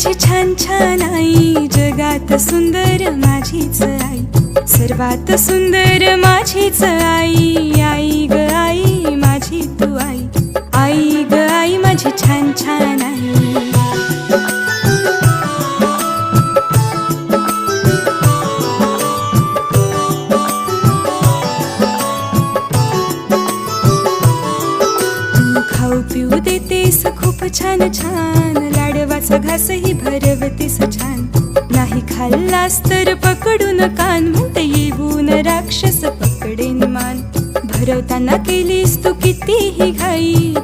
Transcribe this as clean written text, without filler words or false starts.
माझी छान छान आई, जगात सुंदर माझीच आई, सर्वात सुंदर माझीच आई. आई ग आई माझी तू आई, आई ग आई माझी छान छान आई. खाऊ पिऊ देतेस खूप छान छान, लाडवाचा घासही भरवतेस छान. नाही खाल्लास तर पकडून कान, म्हणते येऊन राक्षस पकडेन मान. भरवताना केलीस तू कितीही घाई,